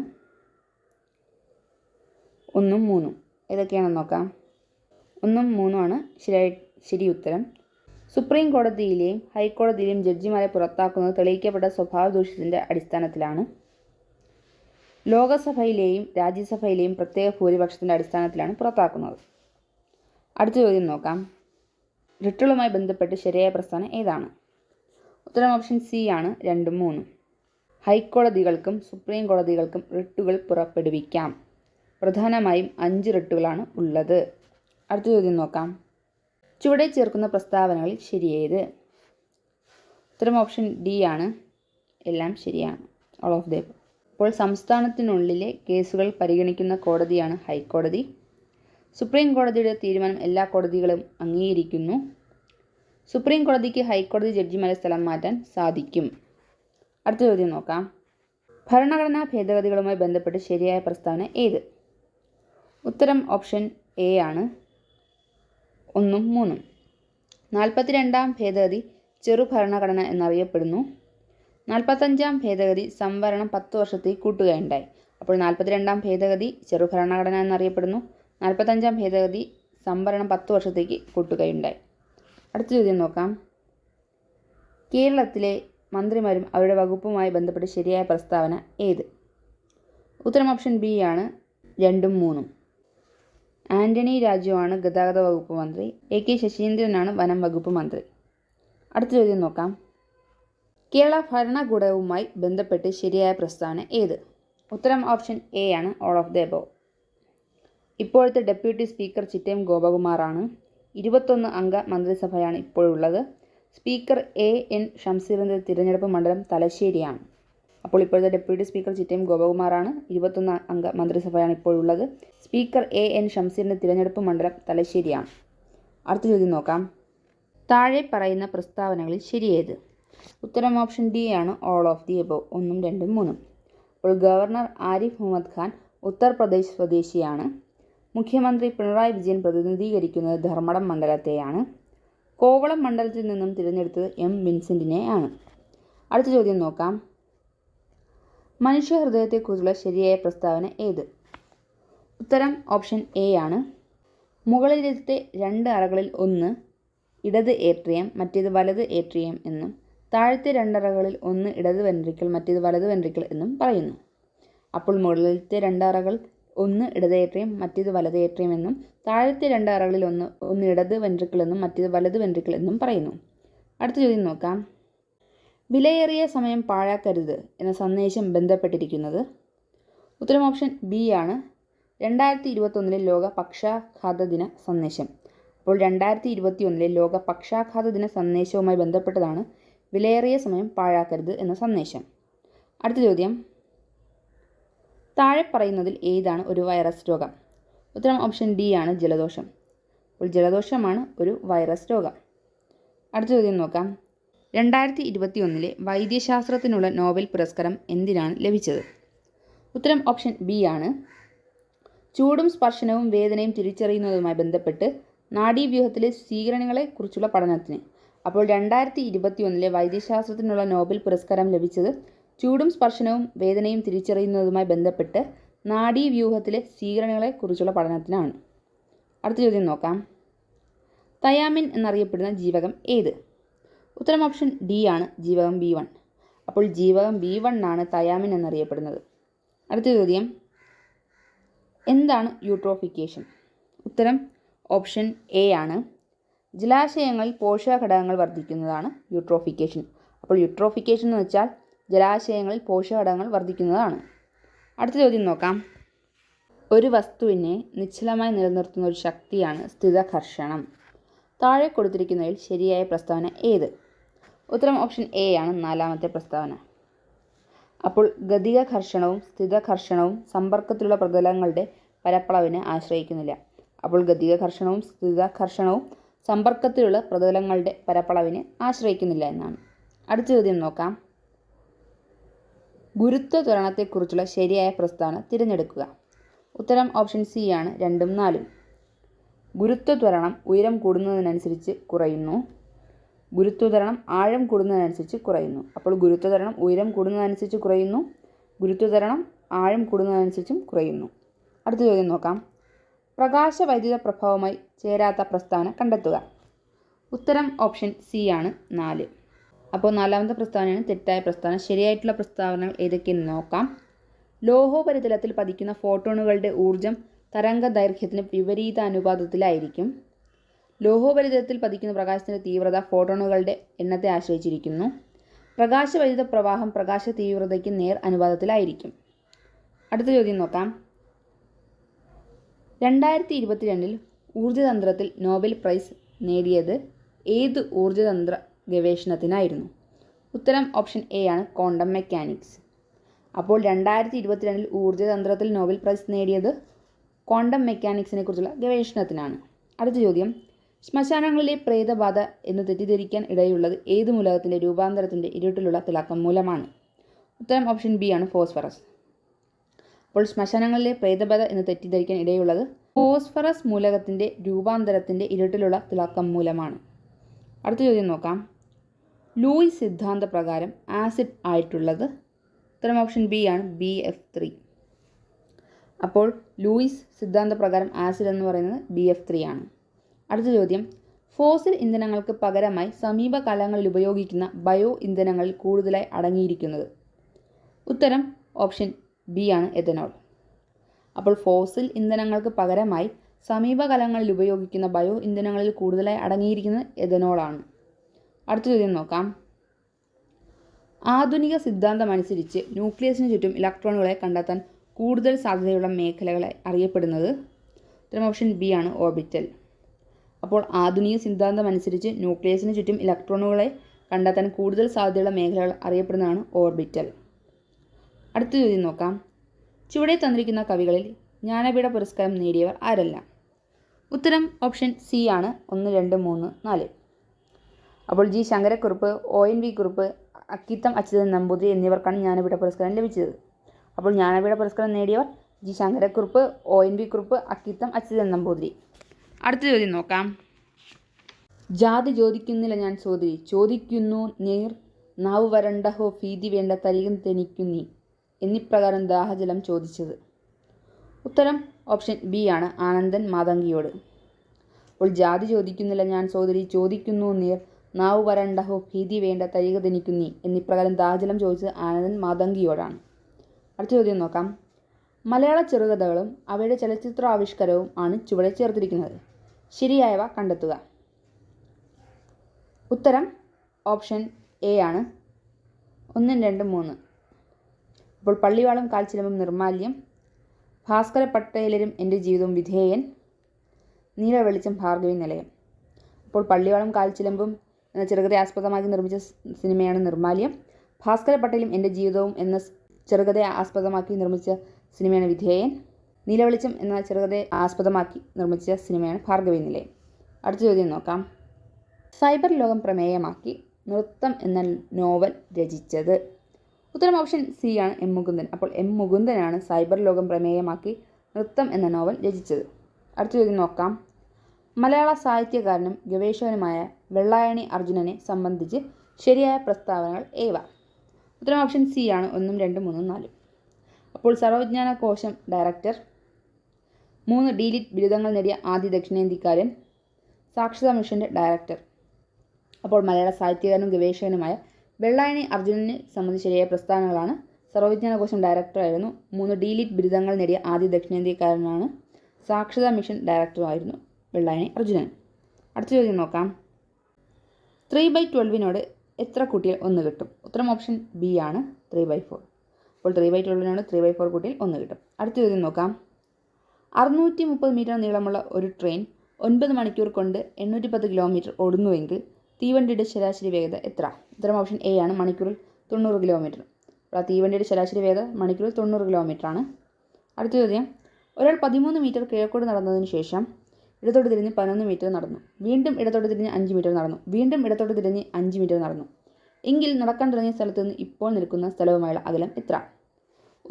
1ഉം 3ഉം. ഏതൊക്കെയാണെന്ന് നോക്കാം. 1ഉം 3ഉം ആണ് ശരി ഉത്തരം. സുപ്രീം കോടതിയിലെയും ഹൈക്കോടതിയിലെയും ജഡ്ജിമാരെ പുറത്താക്കുന്നത് തെളിയിക്കപ്പെട്ട സ്വഭാവ ദൂഷ്യത്തിൻ്റെ അടിസ്ഥാനത്തിലാണ്. ലോകസഭയിലെയും രാജ്യസഭയിലെയും പ്രത്യേക ഭൂരിപക്ഷത്തിൻ്റെ അടിസ്ഥാനത്തിലാണ് പുറത്താക്കുന്നത്. അടുത്ത ചോദ്യം നോക്കാം. റിട്ടുകളുമായി ബന്ധപ്പെട്ട് ശരിയായ പ്രസ്താവന ഏതാണ്? ഉത്തരം ഓപ്ഷൻ സി ആണ്, 2ഉം 3ഉം. ഹൈക്കോടതികൾക്കും സുപ്രീം കോടതികൾക്കും റിട്ടുകൾ പുറപ്പെടുവിക്കാം. പ്രധാനമായും 5 റിട്ടുകളാണ് ഉള്ളത്. അടുത്ത ചോദ്യം നോക്കാം. ചുവടെ ചേർക്കുന്ന പ്രസ്താവനകളിൽ ശരിയേത്? ഉത്തരം ഓപ്ഷൻ ഡി ആണ്, എല്ലാം ശരിയാണ്, ഓൾ ഓഫ് ദ. അപ്പോൾ സംസ്ഥാനത്തിനുള്ളിലെ കേസുകൾ പരിഗണിക്കുന്ന കോടതിയാണ് ഹൈക്കോടതി. സുപ്രീം കോടതിയുടെ തീരുമാനം എല്ലാ കോടതികളും അംഗീകരിക്കുന്നു. സുപ്രീം കോടതിക്ക് ഹൈക്കോടതി ജഡ്ജിമാരെ സ്ഥലം മാറ്റാൻ സാധിക്കും. അടുത്ത ചോദ്യം നോക്കാം. ഭരണഘടനാ ഭേദഗതികളുമായി ബന്ധപ്പെട്ട് ശരിയായ പ്രസ്താവന ഏത്? ഉത്തരം ഓപ്ഷൻ എ ആണ്, 1ഉം 3ഉം. 42ാം ഭേദഗതി ചെറു ഭരണഘടന എന്നറിയപ്പെടുന്നു. 45ാം ഭേദഗതി സംവരണം 10 വർഷത്തേക്ക് കൂട്ടുകയുണ്ടായി. അപ്പോൾ 42ാം ഭേദഗതി ചെറു ഭരണഘടന എന്നറിയപ്പെടുന്നു. 45ാം ഭേദഗതി സംവരണം 10 വർഷത്തേക്ക് കൂട്ടുകയുണ്ടായി. അടുത്ത ചോദ്യം നോക്കാം. കേരളത്തിലെ മന്ത്രിമാരും അവരുടെ വകുപ്പുമായി ബന്ധപ്പെട്ട് ശരിയായ പ്രസ്താവന ഏത്? ഉത്തരം ഓപ്ഷൻ ബി ആണ്, 2ഉം 3ഉം. ആന്റണി രാജുവാണ് ഗതാഗത വകുപ്പ് മന്ത്രി. AK ശശീന്ദ്രനാണ് വനം വകുപ്പ് മന്ത്രി. അടുത്ത ചോദ്യം നോക്കാം. കേരള ഭരണകൂടവുമായി ബന്ധപ്പെട്ട് ശരിയായ പ്രസ്താവന ഏത്? ഉത്തരം ഓപ്ഷൻ എ ആണ്, ഓൾ ഓഫ് ദ എബോവ്. ഇപ്പോഴത്തെ ഡെപ്യൂട്ടി സ്പീക്കർ ചിറ്റയം ഗോപകുമാറാണ്. 21 അംഗ മന്ത്രിസഭയാണ് ഇപ്പോഴുള്ളത്. സ്പീക്കർ AN ഷംസീറിൻ്റെ തിരഞ്ഞെടുപ്പ് മണ്ഡലം തലശ്ശേരിയാണ്. അപ്പോൾ ഇപ്പോഴത്തെ ഡെപ്യൂട്ടി സ്പീക്കർ ചിറ്റയം ഗോപകുമാറാണ്. 21 അംഗ മന്ത്രിസഭയാണ് ഇപ്പോഴുള്ളത്. സ്പീക്കർ AN ഷംസീറിൻ്റെ തിരഞ്ഞെടുപ്പ് മണ്ഡലം തലശ്ശേരിയാണ്. അടുത്ത ചോദ്യം നോക്കാം. താഴെ പറയുന്ന പ്രസ്താവനകളിൽ ശരിയേത്? ഉത്തരം ഓപ്ഷൻ ഡി ആണ്, ഓൾ ഓഫ് ദി എബോവ്, 1ഉം 2ഉം 3ഉം. അപ്പോൾ ഗവർണർ ആരിഫ് മുഹമ്മദ് ഖാൻ ഉത്തർപ്രദേശ് സ്വദേശിയാണ്. മുഖ്യമന്ത്രി പിണറായി വിജയൻ പ്രതിനിധീകരിക്കുന്നത് ധർമ്മടം മണ്ഡലത്തെയാണ്. കോവളം മണ്ഡലത്തിൽ നിന്നും തിരഞ്ഞെടുത്തത് M വിൻസെൻറ്റിനെ ആണ്. അടുത്ത ചോദ്യം നോക്കാം. മനുഷ്യഹൃദയത്തെക്കുറിച്ചുള്ള ശരിയായ പ്രസ്താവന ഏത്? ഉത്തരം ഓപ്ഷൻ എ ആണ്. മുകളിലത്തെ 2 അറകളിൽ ഒന്ന് ഇടത് ഏട്രിയം മറ്റേത് വലത് ഏട്രിയം എന്നും താഴത്തെ 2 അറകളിൽ ഒന്ന് ഇടത് വെൻട്രിക്കിൾ മറ്റേത് വലത് വെൻട്രിക്കിൾ എന്നും പറയുന്നു. അപ്പോൾ മുകളിലത്തെ 2 അറകൾ ഒന്ന് ഇടത് ഏട്രിയം മറ്റേത് വലത് ഏട്രിയം എന്നും താഴത്തെ 2 അറകളിൽ ഒന്ന് ഇടത് വെൻട്രിക്കിൾ എന്നും മറ്റേത് വലത് വെൻട്രിക്കിൾ എന്നും പറയുന്നു. അടുത്ത ചോദ്യം നോക്കാം. വിലയേറിയ സമയം പാഴാക്കരുത് എന്ന സന്ദേശം ബന്ധപ്പെട്ടിരിക്കുന്നത്. ഉത്തരം ഓപ്ഷൻ ബി ആണ്. 2021 ലോക പക്ഷാഘാത ദിന സന്ദേശം. അപ്പോൾ 2021 ലോക പക്ഷാഘാത ദിന സന്ദേശവുമായി ബന്ധപ്പെട്ടതാണ് വിലയേറിയ സമയം പാഴാക്കരുത് എന്ന സന്ദേശം. അടുത്ത ചോദ്യം. താഴെ പറയുന്നതിൽ ഏതാണ് ഒരു വൈറസ് രോഗം? ഉത്തരം ഓപ്ഷൻ ഡി ആണ്, ജലദോഷം. അപ്പോൾ ജലദോഷമാണ് ഒരു വൈറസ് രോഗം. അടുത്ത ചോദ്യം നോക്കാം. 2021 വൈദ്യശാസ്ത്രത്തിനുള്ള നോബൽ പുരസ്കാരം എന്തിനാണ് ലഭിച്ചത്? ഉത്തരം ഓപ്ഷൻ ബി ആണ്. ചൂടും സ്പർശനവും വേദനയും തിരിച്ചറിയുന്നതുമായി ബന്ധപ്പെട്ട് നാഡീവ്യൂഹത്തിലെ സ്വീകരണങ്ങളെ കുറിച്ചുള്ള പഠനത്തിന്. അപ്പോൾ 2021 വൈദ്യശാസ്ത്രത്തിനുള്ള നോബൽ പുരസ്കാരം ലഭിച്ചത് ചൂടും സ്പർശനവും വേദനയും തിരിച്ചറിയുന്നതുമായി ബന്ധപ്പെട്ട് നാഡീവ്യൂഹത്തിലെ സ്വീകരണങ്ങളെ കുറിച്ചുള്ള പഠനത്തിനാണ്. അടുത്ത ചോദ്യം നോക്കാം. തയാമിൻ എന്നറിയപ്പെടുന്ന ജീവകം ഏത്? ഉത്തരം ഓപ്ഷൻ ഡി ആണ്, ജീവകം B1. അപ്പോൾ ജീവകം B1 ആണ് തയാമിൻ എന്നറിയപ്പെടുന്നത്. അടുത്ത ചോദ്യം. എന്താണ് യൂട്രോഫിക്കേഷൻ? ഉത്തരം ഓപ്ഷൻ എ ആണ്. ജലാശയങ്ങളിൽ പോഷകഘടകങ്ങൾ വർദ്ധിക്കുന്നതാണ് യൂട്രോഫിക്കേഷൻ. അപ്പോൾ യൂട്രോഫിക്കേഷൻ എന്ന് വെച്ചാൽ ജലാശയങ്ങളിൽ പോഷകഘടകങ്ങൾ വർദ്ധിക്കുന്നതാണ്. അടുത്ത ചോദ്യം നോക്കാം. ഒരു വസ്തുവിനെ നിശ്ചലമായി നിലനിർത്തുന്ന ഒരു ശക്തിയാണ് സ്ഥിതഘർഷണം. താഴെ കൊടുത്തിരിക്കുന്നതിൽ ശരിയായ പ്രസ്താവന ഏത്? ഉത്തരം ഓപ്ഷൻ എ ആണ്, 4ാമത്തെ പ്രസ്താവന. അപ്പോൾ ഗതിക ഘർഷണവും സ്ഥിതഘർഷണവും സമ്പർക്കത്തിലുള്ള പ്രതലങ്ങളുടെ പരപ്പളവിനെ ആശ്രയിക്കുന്നില്ല. അപ്പോൾ ഗതിക ഘർഷണവും സ്ഥിതഘർഷണവും സമ്പർക്കത്തിലുള്ള പ്രതലങ്ങളുടെ പരപ്പളവിനെ ആശ്രയിക്കുന്നില്ല എന്നാണ്. അടുത്ത ചോദ്യം നോക്കാം. ഗുരുത്വ ത്വരണത്തെക്കുറിച്ചുള്ള ശരിയായ പ്രസ്താവന തിരഞ്ഞെടുക്കുക. ഉത്തരം ഓപ്ഷൻ സി ആണ്, 2ഉം 4ഉം. ഗുരുത്വ ത്വരണം ഉയരം കൂടുന്നതിനനുസരിച്ച് കുറയുന്നു. ഗുരുത്വ ത്വരണം ആഴം കൂടുന്നതിനനുസരിച്ച് കുറയുന്നു. അപ്പോൾ ഗുരുത്വ ത്വരണം ഉയരം കൂടുന്നതനുസരിച്ച് കുറയുന്നു. ഗുരുത്വ ത്വരണം ആഴം കൂടുന്നതനുസരിച്ചും കുറയുന്നു. അടുത്ത ചോദ്യം നോക്കാം. പ്രകാശ വൈദ്യുത പ്രഭാവവുമായി ചേരാത്ത പ്രസ്താവന കണ്ടെത്തുക. ഉത്തരം ഓപ്ഷൻ സി ആണ്, 4. അപ്പോൾ 4ാമത്തെ പ്രസ്താവനയാണ് തെറ്റായ പ്രസ്താവന. ശരിയായിട്ടുള്ള പ്രസ്താവനകൾ ഏതൊക്കെയെന്ന് നോക്കാം. ലോഹോപരിതലത്തിൽ പതിക്കുന്ന ഫോട്ടോണുകളുടെ ഊർജ്ജം തരംഗ ദൈർഘ്യത്തിന് വിപരീത അനുപാതത്തിലായിരിക്കും. ലോഹോപരിതലത്തിൽ പതിക്കുന്ന പ്രകാശത്തിൻ്റെ തീവ്രത ഫോട്ടോണുകളുടെ എണ്ണത്തെ ആശ്രയിച്ചിരിക്കുന്നു. പ്രകാശ വൈദ്യുത പ്രവാഹം പ്രകാശ തീവ്രതയ്ക്ക് നേർ അനുപാതത്തിലായിരിക്കും. അടുത്ത ചോദ്യം നോക്കാം. 2022 ഊർജ്ജതന്ത്രത്തിൽ നോബൽ പ്രൈസ് നേടിയത് ഏത് ഊർജ്ജതന്ത്ര ഗവേഷണത്തിനായിരുന്നു? ഉത്തരം ഓപ്ഷൻ എ ആണ്, ക്വാണ്ടം മെക്കാനിക്സ്. അപ്പോൾ 2022 ഊർജ്ജതന്ത്രത്തിൽ നോബൽ പ്രൈസ് നേടിയത് ക്വാണ്ടം മെക്കാനിക്സിനെ കുറിച്ചുള്ള ഗവേഷണത്തിനാണ്. അടുത്ത ചോദ്യം. ശ്മശാനങ്ങളിലെ പ്രേതബാധ എന്ന് തെറ്റിദ്ധരിക്കാൻ ഇടയുള്ളത് ഏത് മൂലകത്തിൻ്റെ രൂപാന്തരത്തിൻ്റെ ഇരുട്ടിലുള്ള തിളക്കം മൂലമാണ്? ഉത്തരം ഓപ്ഷൻ ബി ആണ്, ഫോസ്ഫറസ്. അപ്പോൾ ശ്മശാനങ്ങളിലെ പ്രേതബാധ എന്ന് തെറ്റിദ്ധരിക്കാൻ ഇടയുള്ളത് ഫോസ്ഫറസ് മൂലകത്തിൻ്റെ രൂപാന്തരത്തിൻ്റെ ഇരുട്ടിലുള്ള തിളക്കം മൂലമാണ്. അടുത്ത ചോദ്യം നോക്കാം. ലൂയിസ് സിദ്ധാന്ത പ്രകാരം ആസിഡ് ആയിട്ടുള്ളത്? ഉത്തരം ഓപ്ഷൻ ബി ആണ്, BF3. അപ്പോൾ ലൂയിസ് സിദ്ധാന്ത പ്രകാരം ആസിഡ് എന്ന് പറയുന്നത് BF3 ആണ്. അടുത്ത ചോദ്യം. ഫോസിൽ ഇന്ധനങ്ങൾക്ക് പകരമായി സമീപകാലങ്ങളിൽ ഉപയോഗിക്കുന്ന ബയോ ഇന്ധനങ്ങളിൽ കൂടുതലായി അടങ്ങിയിരിക്കുന്നത്? ഉത്തരം ഓപ്ഷൻ ബി ആണ്, എഥനോൾ. അപ്പോൾ ഫോസിൽ ഇന്ധനങ്ങൾക്ക് പകരമായി സമീപകാലങ്ങളിൽ ഉപയോഗിക്കുന്ന ബയോ ഇന്ധനങ്ങളിൽ കൂടുതലായി അടങ്ങിയിരിക്കുന്നത് എഥനോളാണ്. അടുത്ത ചോദ്യം നോക്കാം. ആധുനിക സിദ്ധാന്തമനുസരിച്ച് ന്യൂക്ലിയസിന് ചുറ്റും ഇലക്ട്രോണുകളെ കണ്ടെത്താൻ കൂടുതൽ സാധ്യതയുള്ള മേഖലകളെ അറിയപ്പെടുന്നത്? ഉത്തരം ഓപ്ഷൻ ബി ആണ്, ഓർബിറ്റൽ. അപ്പോൾ ആധുനിക സിദ്ധാന്തമനുസരിച്ച് ന്യൂക്ലിയസിന് ചുറ്റും ഇലക്ട്രോണുകളെ കണ്ടെത്താൻ കൂടുതൽ സാധ്യതയുള്ള മേഖലകൾ അറിയപ്പെടുന്നതാണ് ഓർബിറ്റൽ. അടുത്ത ചോദ്യം നോക്കാം. ചുവടെ തന്നിരിക്കുന്ന കവികളിൽ ജ്ഞാനപീഠ പുരസ്കാരം നേടിയവർ ആരെല്ലാം? ഉത്തരം ഓപ്ഷൻ സി ആണ്, 1, 2, 3, 4. അപ്പോൾ ജി ശങ്കരക്കുറുപ്പ്, ONV കുറുപ്പ്, അക്കിത്തം അച്യുതൻ നമ്പൂതിരി എന്നിവർക്കാണ് ജ്ഞാനപീഠ പുരസ്കാരം ലഭിച്ചത്. അപ്പോൾ ജ്ഞാനപീഠ പുരസ്കാരം നേടിയവർ ജി ശങ്കരക്കുറുപ്പ്, ONV കുറുപ്പ്, അക്കിത്തം അച്യുതൻ നമ്പൂതിരി. അടുത്ത ചോദ്യം നോക്കാം. ജാതി ചോദിക്കുന്നില്ല ഞാൻ സോദരി, ചോദിക്കുന്നു നീർ നാവ് വരണ്ടഹോ ഭീതി വേണ്ട തരികം തെനിക്കുന്നീ എന്നിപ്രകാരം ദാഹജലം ചോദിച്ചത്? ഉത്തരം ഓപ്ഷൻ ബി ആണ്, ആനന്ദൻ മാതങ്കിയോട്. അപ്പോൾ ജാതി ചോദിക്കുന്നില്ല ഞാൻ സോദരി, ചോദിക്കുന്നു നീർ നാവ് വരണ്ടഹോ ഭീതി വേണ്ട തരിക തെനിക്കുന്നീ എന്നിപ്രകാരം ദാഹജലം ചോദിച്ചത് ആനന്ദൻ മാതങ്കിയോടാണ്. അടുത്ത ചോദ്യം നോക്കാം. മലയാള ചെറുകഥകളും അവയുടെ ചലച്ചിത്രാവിഷ്കാരവും ആണ് ചുവടെ ചേർത്തിരിക്കുന്നത്. ശരിയായവ കണ്ടെത്തുക. ഉത്തരം ഓപ്ഷൻ എ ആണ് 1, 2, 3. അപ്പോൾ പള്ളിവാളും കാൽച്ചിലമ്പും നിർമാല്യം, ഭാസ്കര പട്ടേലരും എൻ്റെ ജീവിതവും വിധേയൻ, നീല വെളിച്ചം ഭാർഗവി നിലയം. അപ്പോൾ പള്ളിവാളും കാൽച്ചിലമ്പും എന്ന ചെറുകഥയെ ആസ്പദമാക്കി നിർമ്മിച്ച സിനിമയാണ് നിർമാല്യം. ഭാസ്കര പട്ടേലും എൻ്റെ ജീവിതവും എന്ന ചെറുകഥയെ ആസ്പദമാക്കി നിർമ്മിച്ച സിനിമയാണ് വിധേയൻ. നീല വെളിച്ചം എന്ന ചെറുകഥയെ ആസ്പദമാക്കി നിർമ്മിച്ച സിനിമയാണ് ഭാർഗവി നിലയം. അടുത്ത ചോദ്യം നോക്കാം. സൈബർ ലോകം പ്രമേയമാക്കി നൃത്തം എന്ന നോവൽ രചിച്ചത്. ഉത്തരം ഓപ്ഷൻ സി ആണ് എം മുകുന്ദൻ. അപ്പോൾ എം മുകുന്ദനാണ് സൈബർ ലോകം പ്രമേയമാക്കി നൃത്തം എന്ന നോവൽ രചിച്ചത്. അടുത്ത ചോദ്യം നോക്കാം. മലയാള സാഹിത്യകാരനും ഗവേഷകനുമായ വെള്ളായണി അർജുനനെ സംബന്ധിച്ച് ശരിയായ പ്രസ്താവനകൾ ഏവ? ഉത്തരം ഓപ്ഷൻ സി ആണ് 1, 2, 3, 4. അപ്പോൾ സർവ്വജ്ഞാന കോശം ഡയറക്ടർ, 3 ഡീലിറ്റ് ബിരുദങ്ങൾ നേടിയ ആദ്യ ദക്ഷിണേന്ത്യക്കാരൻ, സാക്ഷരതാ മിഷൻ്റെ ഡയറക്ടർ. അപ്പോൾ മലയാള സാഹിത്യകാരനും ഗവേഷകനുമായ വെള്ളായണി അർജുനനെ സംബന്ധിച്ച് ശരിയായ പ്രസ്താവനകളാണ്. സർവ്വജ്ഞാന കോശം ഡയറക്ടറായിരുന്നു, 3 ഡീലിറ്റ് ബിരുദങ്ങൾ നേടിയ ആദ്യ ദക്ഷിണേന്ത്യക്കാരനാണ്, സാക്ഷരതാ മിഷൻ ഡയറക്ടറായിരുന്നു വെള്ളായണി അർജുനൻ. അടുത്ത ചോദ്യം നോക്കാം. 3/12 എത്ര കൂട്ടിയാൽ 1 കിട്ടും? ഉത്തരം ഓപ്ഷൻ ബി ആണ് 3/4. അപ്പോൾ 3/12 3/4 കൂട്ടിയാൽ 1 കിട്ടും. അടുത്ത ചോദ്യം നോക്കാം. 630 മീറ്റർ നീളമുള്ള ഒരു ട്രെയിൻ 9 മണിക്കൂർ കൊണ്ട് 810 കിലോമീറ്റർ ഓടുന്നുവെങ്കിൽ തീവണ്ടിയുടെ ശരാശരി വേഗത എത്ര? ഉത്തരം ഓപ്ഷൻ എ ആണ് മണിക്കൂറിൽ 90 കിലോമീറ്റർ. അപ്പോൾ ആ തീവണ്ടിയുടെ ശരാശരി വേഗത മണിക്കൂറിൽ 90 കിലോമീറ്ററാണ്. അടുത്ത ചോദ്യം. ഒരാൾ 13 മീറ്റർ കിഴക്കോട്ട് നടന്നതിന് ശേഷം ഇടത്തോട്ട് തിരിഞ്ഞ് 11 മീറ്റർ നടന്നു, വീണ്ടും ഇടത്തോട്ട് തിരിഞ്ഞ് 5 മീറ്റർ നടന്നു, വീണ്ടും ഇടത്തോട്ട് തിരിഞ്ഞ് 5 മീറ്റർ നടന്നു എങ്കിൽ നടക്കാൻ തുടങ്ങിയ സ്ഥലത്ത് നിന്ന് ഇപ്പോൾ നിൽക്കുന്ന സ്ഥലവുമായുള്ള അകലം എത്ര?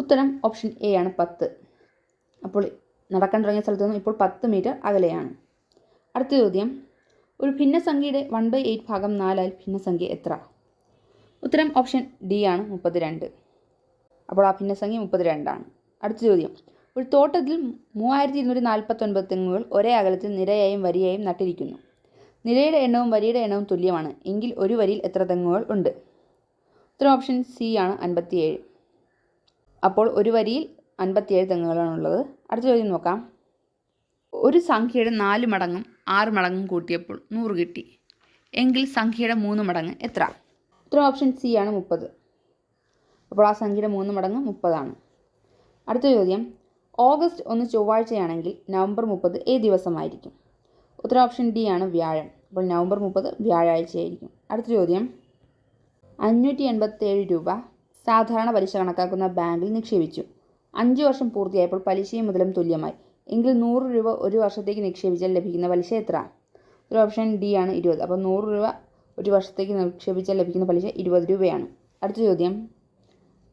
ഉത്തരം ഓപ്ഷൻ എ ആണ് 10. അപ്പോൾ നടക്കാൻ തുടങ്ങിയ സ്ഥലത്ത് നിന്ന് ഇപ്പോൾ 10 മീറ്റർ അകലെയാണ്. അടുത്ത ചോദ്യം. ഒരു ഭിന്നസംഖ്യയുടെ 1/8 ഭാഗം 4 ഭിന്നസംഖ്യ എത്ര? ഉത്തരം ഓപ്ഷൻ ഡി ആണ് 32. അപ്പോൾ ആ ഭിന്നസംഖ്യ 32 ആണ്. അടുത്ത ചോദ്യം. ഒരു തോട്ടത്തിൽ 3249 തെങ്ങുകൾ ഒരേ അകലത്തിൽ നിരയായും വരിയായും നട്ടിരിക്കുന്നു. നിരയുടെ എണ്ണവും വരിയുടെ എണ്ണവും തുല്യമാണ് എങ്കിൽ ഒരു വരിയിൽ എത്ര തെങ്ങുകൾ ഉണ്ട്? ഉത്തരം ഓപ്ഷൻ സി ആണ് 57. അപ്പോൾ ഒരു വരിയിൽ 57 തെങ്ങുകളാണുള്ളത്. അടുത്ത ചോദ്യം നോക്കാം. ഒരു സംഖ്യയുടെ 4 മടങ്ങും 6 മടങ്ങും കൂട്ടിയപ്പോൾ 100 കിട്ടി എങ്കിൽ സംഖ്യയുടെ 3 മടങ്ങ് എത്ര? ഉത്തരം ഓപ്ഷൻ സി ആണ് 30. അപ്പോൾ ആ സംഖ്യയുടെ 3 മടങ്ങ് 30 ആണ്. അടുത്ത ചോദ്യം. ഓഗസ്റ്റ് 1 ചൊവ്വാഴ്ചയാണെങ്കിൽ നവംബർ 30 ഏത് ദിവസമായിരിക്കും? ഉത്തരം ഓപ്ഷൻ ഡി ആണ് വ്യാഴം. അപ്പോൾ നവംബർ 30 വ്യാഴാഴ്ചയായിരിക്കും. അടുത്ത ചോദ്യം. 587 രൂപ സാധാരണ പലിശ കണക്കാക്കുന്ന ബാങ്കിൽ നിക്ഷേപിച്ചു. 5 വർഷം പൂർത്തിയായപ്പോൾ പലിശയും മുതലും തുല്യമായി എങ്കിൽ 100 രൂപ ഒരു വർഷത്തേക്ക് നിക്ഷേപിച്ചാൽ ലഭിക്കുന്ന പലിശ എത്ര? ഒരു ഓപ്ഷൻ ഡി ആണ് 20. അപ്പോൾ 100 രൂപ ഒരു വർഷത്തേക്ക് നിക്ഷേപിച്ചാൽ ലഭിക്കുന്ന പലിശ 20 രൂപയാണ്. അടുത്ത ചോദ്യം.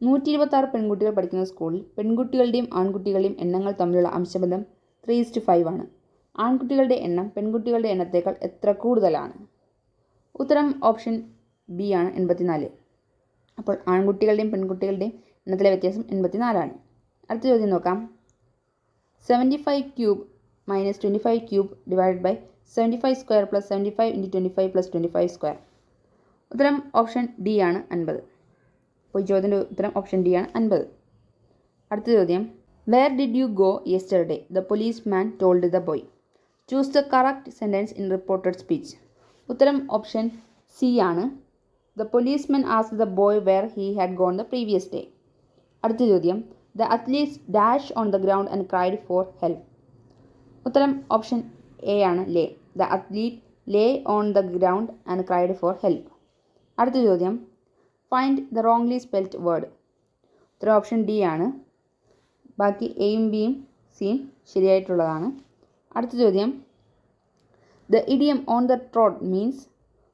126 പെൺകുട്ടികൾ പഠിക്കുന്ന സ്കൂളിൽ പെൺകുട്ടികളുടെയും ആൺകുട്ടികളുടെയും എണ്ണങ്ങൾ തമ്മിലുള്ള അംശബന്ധം 3:5 ആണ്. ആൺകുട്ടികളുടെ എണ്ണം പെൺകുട്ടികളുടെ എണ്ണത്തേക്കാൾ എത്ര കൂടുതലാണ്? ഉത്തരം ഓപ്ഷൻ ബി ആണ് 84. അപ്പോൾ ആൺകുട്ടികളുടെയും പെൺകുട്ടികളുടെയും എണ്ണത്തിലെ വ്യത്യാസം 84 ആണ്. അടുത്ത ചോദ്യം നോക്കാം. 75 cube minus 25 cube divided by 75 square plus 75 × 25 plus 25 square. ഉത്തരം ഓപ്ഷൻ ഡി ആണ് 50. അപ്പോൾ ഈ ചോദ്യത്തിൻ്റെ ഉത്തരം ഓപ്ഷൻ ഡി ആണ് 50. അടുത്ത ചോദ്യം. Where did you go yesterday the policeman told the boy. Choose the correct sentence in reported speech. ഉത്തരം ഓപ്ഷൻ സി ആണ്. The policeman asked the boy where he had gone the previous day. അടുത്ത ചോദ്യം. The athletes dash on the ground and cried for help. ഉത്തരം option A ആണ് lay. The athlete lay on the ground and cried for help. അടുത്ത ചോദ്യം. Find the wrongly spelt word. ഉത്തരം option D ആണ്. ബാക്കി എയും ബിയും സിയും ശരിയായിട്ടുള്ളതാണ്. അടുത്ത ചോദ്യം. The idiom on the trot means.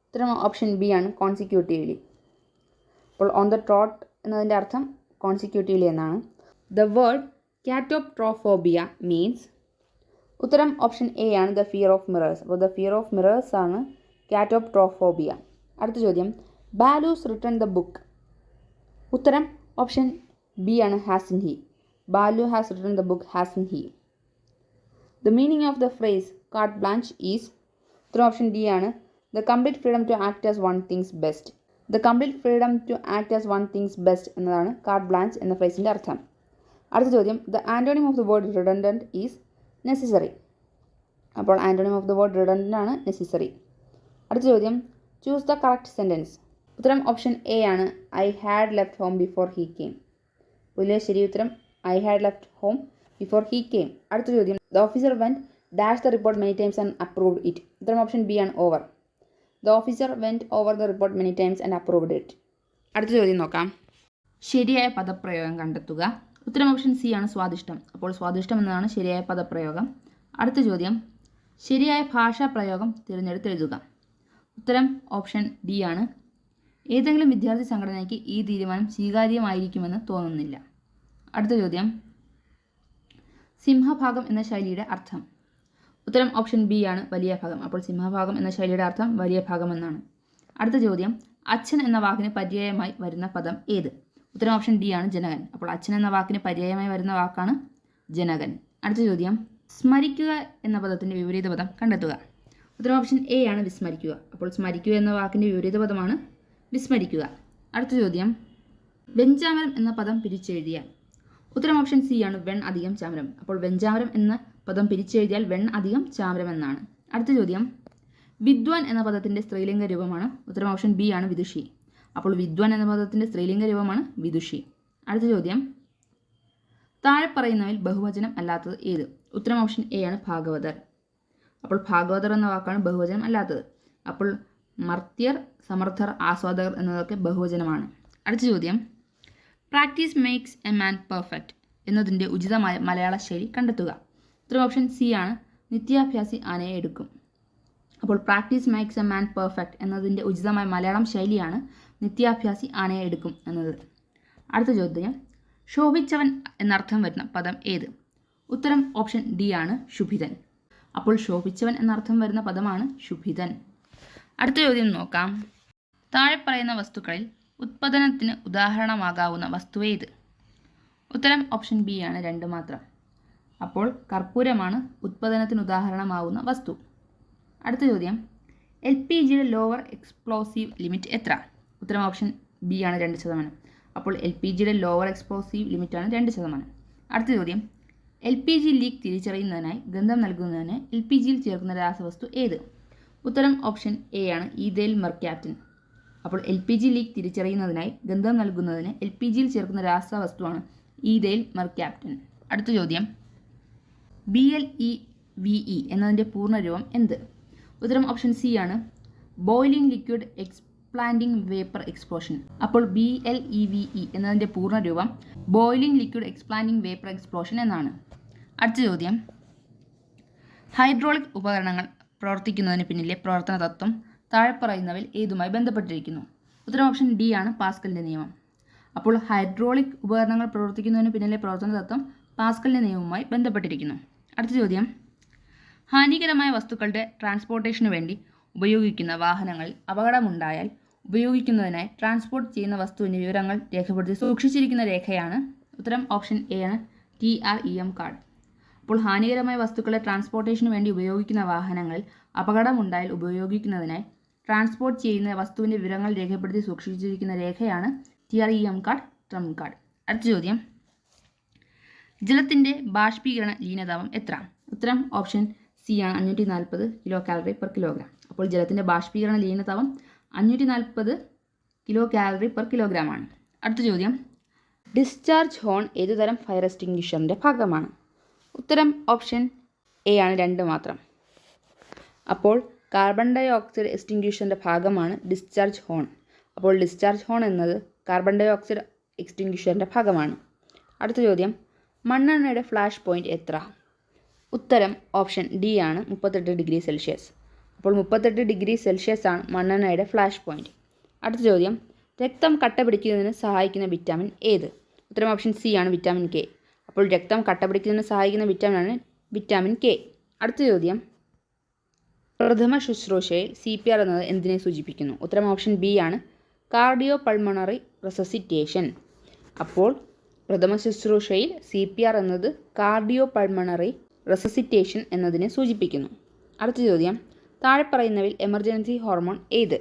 ഉത്തരം ഓപ്ഷൻ ബി ആണ് കോൺസിക്യൂട്ടീവ്ലി. അപ്പോൾ ഓൺ ദ ട്രോട്ട് എന്നതിൻ്റെ അർത്ഥം കോൺസിക്യൂട്ടീവ്ലി എന്നാണ്. The word catoptrophobia means. ഉത്തരം ഓപ്ഷൻ എ ആണ് ദ ഫിയർ ഓഫ് മിറേഴ്സ്. അപ്പോൾ ദ ഫിയർ ഓഫ് മിറേഴ്സ് ആണ് കാറ്റോപ്ട്രോഫോബിയ. അടുത്ത ചോദ്യം. Balu's written the book. ഉത്തരം ഓപ്ഷൻ ബി ആണ് hasn't he. Balu has written the book hasn't he. The meaning of the phrase carte blanche is. ഉത്തരം option D ആണ് the complete freedom to act as one thinks best. The complete freedom to act as one thinks best എന്നതാണ് carte blanche എന്ന ഫ്രേസിൻ്റെ അർത്ഥം. അടുത്ത ചോദ്യം, the antonym of the word redundant is necessary. അപ്പോൾ antonym of the word redundant ആണ് necessary. അടുത്ത ചോദ്യം, ചൂസ് ദ കറക്റ്റ് സെൻറ്റൻസ്. ഉത്തരം ഓപ്ഷൻ എ ആണ്, I had left home before he came. പുതിയ ശരി ഉത്തരം I had left home before he came. അടുത്ത ചോദ്യം, the officer went dash the report many times and approved it. ഉത്തരം option B ആണ്, over. The officer went over the report many times and approved it. അടുത്ത ചോദ്യം നോക്കാം. ശരിയായ പദപ്രയോഗം കണ്ടെത്തുക. ഉത്തരം ഓപ്ഷൻ സി ആണ്, സ്വാദിഷ്ടം. അപ്പോൾ സ്വാദിഷ്ടം എന്നതാണ് ശരിയായ പദപ്രയോഗം. അടുത്ത ചോദ്യം, ശരിയായ ഭാഷാ പ്രയോഗം തിരഞ്ഞെടുത്തെഴുതുക. ഉത്തരം ഓപ്ഷൻ ഡി ആണ്, ഏതെങ്കിലും വിദ്യാർത്ഥി സംഘടനയ്ക്ക് ഈ തീരുമാനം സ്വീകാര്യമായിരിക്കുമെന്ന് തോന്നുന്നില്ല. അടുത്ത ചോദ്യം, സിംഹഭാഗം എന്ന ശൈലിയുടെ അർത്ഥം. ഉത്തരം ഓപ്ഷൻ ബി ആണ്, വലിയ ഭാഗം. അപ്പോൾ സിംഹഭാഗം എന്ന ശൈലിയുടെ അർത്ഥം വലിയ ഭാഗം എന്നാണ്. അടുത്ത ചോദ്യം, അച്ഛൻ എന്ന വാക്കിന് പര്യായമായി വരുന്ന പദം ഏത്? ഉത്തരം ഓപ്ഷൻ ഡി ആണ്, ജനകൻ. അപ്പോൾ അച്ഛൻ എന്ന വാക്കിന് പര്യായമായി വരുന്ന വാക്കാണ് ജനകൻ. അടുത്ത ചോദ്യം, സ്മരിക്കുക എന്ന പദത്തിൻ്റെ വിപരീത പദം കണ്ടെത്തുക. ഉത്തരം ഓപ്ഷൻ എ ആണ്, വിസ്മരിക്കുക. അപ്പോൾ സ്മരിക്കുക എന്ന വാക്കിൻ്റെ വിപരീത പദമാണ് വിസ്മരിക്കുക. അടുത്ത ചോദ്യം, വെഞ്ചാമരം എന്ന പദം പിരിച്ചെഴുതിയാൽ. ഉത്തരം ഓപ്ഷൻ സി ആണ്, വെൺ അധികം ചാമരം. അപ്പോൾ വെഞ്ചാമരം എന്ന പദം പിരിച്ചെഴുതിയാൽ വെൺ അധികം ചാമരം എന്നാണ്. അടുത്ത ചോദ്യം, വിദ്വാൻ എന്ന പദത്തിൻ്റെ സ്ത്രീലിംഗ രൂപമാണ്. ഉത്തരം ഓപ്ഷൻ ബി ആണ്, വിദുഷി. അപ്പോൾ വിദ്വാൻ എന്ന പദത്തിൻ്റെ സ്ത്രീലിംഗ രൂപമാണ് വിദുഷി. അടുത്ത ചോദ്യം, താഴെ പറയുന്നവയിൽ ബഹുവചനം അല്ലാത്തത് ഏത്? ഉത്തരം ഓപ്ഷൻ എ ആണ്, ഭാഗവതർ. അപ്പോൾ ഭാഗവതർ എന്ന വാക്കാണ് ബഹുവചനം അല്ലാത്തത്. അപ്പോൾ മർത്യർ, സമർത്ഥർ, ആസ്വാദകർ എന്നതൊക്കെ ബഹുവചനമാണ്. അടുത്ത ചോദ്യം, practice makes a man perfect എന്നതിൻ്റെ ഉചിതമായ മലയാള ശൈലി കണ്ടെത്തുക. ഉത്തരം ഓപ്ഷൻ സി ആണ്, നിത്യാഭ്യാസി ആനയെ എടുക്കും. അപ്പോൾ practice makes a man perfect എന്നതിൻ്റെ ഉചിതമായ മലയാളം ശൈലിയാണ് നിത്യാഭ്യാസി ആനയെ എടുക്കും എന്നത്. അടുത്ത ചോദ്യം, ശോഭിച്ചവൻ എന്നർത്ഥം വരുന്ന പദം ഏത്? ഉത്തരം ഓപ്ഷൻ ഡി ആണ്, ശുഭിതൻ. അപ്പോൾ ശോഭിച്ചവൻ എന്നർത്ഥം വരുന്ന പദമാണ് ശുഭിതൻ. അടുത്ത ചോദ്യം നോക്കാം. താഴെ പറയുന്ന വസ്തുക്കളിൽ ഉത്പാദനത്തിന് ഉദാഹരണമാകാവുന്ന വസ്തു ഏത്? ഉത്തരം ഓപ്ഷൻ ബി ആണ്, രണ്ട് മാത്രം. അപ്പോൾ കർപ്പൂരമാണ് ഉത്പാദനത്തിന് ഉദാഹരണമാകുന്ന വസ്തു. അടുത്ത ചോദ്യം, LPGയുടെ ലോവർ എക്സ്പ്ലോസീവ് ലിമിറ്റ് എത്ര? ഉത്തരം ഓപ്ഷൻ ബി ആണ്, 2%. അപ്പോൾ LPGയുടെ ലോവർ എക്സ്പ്ലോസീവ് ലിമിറ്റാണ് 2%. അടുത്ത ചോദ്യം, LPG ലീക്ക് തിരിച്ചറിയുന്നതിനായി ഗന്ധം നൽകുന്നതിന് LPGയിൽ ചേർക്കുന്ന രാസവസ്തു ഏത്? ഉത്തരം ഓപ്ഷൻ എ ആണ്, ഈഥൈൽ മെർക്യാപ്റ്റൻ. അപ്പോൾ LPG ലീക്ക് തിരിച്ചറിയുന്നതിനായി ഗന്ധം നൽകുന്നതിന് LPGയിൽ ചേർക്കുന്ന രാസവസ്തുവാണ് ഈഥൈൽ മെർക്യാപ്റ്റൻ. അടുത്ത ചോദ്യം, BLEVE എന്നതിൻ്റെ പൂർണ്ണരൂപം എന്ത്? ഉത്തരം ഓപ്ഷൻ സി ആണ്, ബോയിലിംഗ് ലിക്വിഡ് എക്സ്പ്ലാൻഡിംഗ് വേപ്പർ എക്സ്പ്ലോഷൻ. അപ്പോൾ BLEVE എന്നതിൻ്റെ പൂർണ്ണരൂപം ബോയിലിംഗ് ലിക്വിഡ് എക്സ്പ്ലാൻഡിംഗ് വേപ്പർ എക്സ്പ്ലോഷൻ എന്നാണ്. അടുത്ത ചോദ്യം, ഹൈഡ്രോളിക് ഉപകരണങ്ങൾ പ്രവർത്തിക്കുന്നതിന് പിന്നിലെ പ്രവർത്തന തത്വം താഴെ പറയുന്നവയിൽ ഏതുമായി ബന്ധപ്പെട്ടിരിക്കുന്നു? ഉത്തരം ഓപ്ഷൻ ഡി ആണ്, പാസ്കലിൻ്റെ നിയമം. അപ്പോൾ ഹൈഡ്രോളിക് ഉപകരണങ്ങൾ പ്രവർത്തിക്കുന്നതിന് പിന്നിലെ പ്രവർത്തന തത്വം പാസ്കലിൻ്റെ നിയമവുമായി ബന്ധപ്പെട്ടിരിക്കുന്നു. അടുത്ത ചോദ്യം, ഹാനികരമായ വസ്തുക്കളുടെ ട്രാൻസ്പോർട്ടേഷനു വേണ്ടി ഉപയോഗിക്കുന്ന വാഹനങ്ങളിൽ അപകടമുണ്ടായാൽ ഉപയോഗിക്കുന്നതിനായി ട്രാൻസ്പോർട്ട് ചെയ്യുന്ന വസ്തുവിൻ്റെ വിവരങ്ങൾ രേഖപ്പെടുത്തി സൂക്ഷിച്ചിരിക്കുന്ന രേഖയാണ്. ഉത്തരം ഓപ്ഷൻ എ ആണ്, TREM കാർഡ്. അപ്പോൾ ഹാനികരമായ വസ്തുക്കളെ ട്രാൻസ്പോർട്ടേഷനു വേണ്ടി ഉപയോഗിക്കുന്ന വാഹനങ്ങളിൽ അപകടമുണ്ടായാൽ ഉപയോഗിക്കുന്നതിനായി ട്രാൻസ്പോർട്ട് ചെയ്യുന്ന വസ്തുവിൻ്റെ വിവരങ്ങൾ രേഖപ്പെടുത്തി സൂക്ഷിച്ചിരിക്കുന്ന രേഖയാണ് TREM കാർഡ്, ട്രം കാർഡ്. അടുത്ത ചോദ്യം, ജലത്തിൻ്റെ ബാഷ്പീകരണ ലീനതാപം എത്ര? ഉത്തരം ഓപ്ഷൻ സി ആണ്, 540 kcal/kg. അപ്പോൾ ജലത്തിൻ്റെ ബാഷ്പീകരണ ലീനതാപം 540 kcal/kg ആണ്. അടുത്ത ചോദ്യം, ഡിസ്ചാർജ് ഹോൺ ഏതുതരം ഫയർ എക്സ്റ്റിങ്ക്വിഷറിൻ്റെ ഭാഗമാണ്? ഉത്തരം ഓപ്ഷൻ എ ആണ്, 2 മാത്രം. അപ്പോൾ കാർബൺ ഡൈ ഓക്സൈഡ് എക്സ്റ്റിങ്ക്വിഷറിൻ്റെ ഭാഗമാണ് ഡിസ്ചാർജ് ഹോൺ. അപ്പോൾ ഡിസ്ചാർജ് ഹോൺ എന്നത് കാർബൺ ഡൈ ഓക്സൈഡ് എക്സ്റ്റിങ്ക്വിഷറിൻ്റെ ഭാഗമാണ്. അടുത്ത ചോദ്യം, മണ്ണെണ്ണയുടെ ഫ്ലാഷ് പോയിൻറ്റ് എത്ര? ഉത്തരം ഓപ്ഷൻ ഡി ആണ്, 38 ഡിഗ്രി സെൽഷ്യസ്. അപ്പോൾ 38 ഡിഗ്രി സെൽഷ്യസ് ആണ് മണ്ണെണ്ണയുടെ ഫ്ലാഷ് പോയിൻറ്റ്. അടുത്ത ചോദ്യം, രക്തം കട്ട പിടിക്കുന്നതിന് സഹായിക്കുന്ന വിറ്റാമിൻ ഏത്? ഉത്തരം ഓപ്ഷൻ സി ആണ്, വിറ്റാമിൻ കെ. അപ്പോൾ രക്തം കട്ട പിടിക്കുന്നതിന് സഹായിക്കുന്ന വിറ്റാമിനാണ് വിറ്റാമിൻ കെ. അടുത്ത ചോദ്യം, പ്രഥമ ശുശ്രൂഷയിൽ CPR എന്നത് എന്തിനെ സൂചിപ്പിക്കുന്നു? ഉത്തരം ഓപ്ഷൻ ബി ആണ്, കാർഡിയോ പൾമണറി റെസസിറ്റേഷൻ. അപ്പോൾ പ്രഥമ ശുശ്രൂഷയിൽ CPR എന്നത് കാർഡിയോ പൾമണറി റെസസിറ്റേഷൻ എന്നതിനെ സൂചിപ്പിക്കുന്നു. അടുത്ത ചോദ്യം, താഴെ പറയുന്നവയിൽ എമർജൻസി ഹോർമോൺ ഏത്?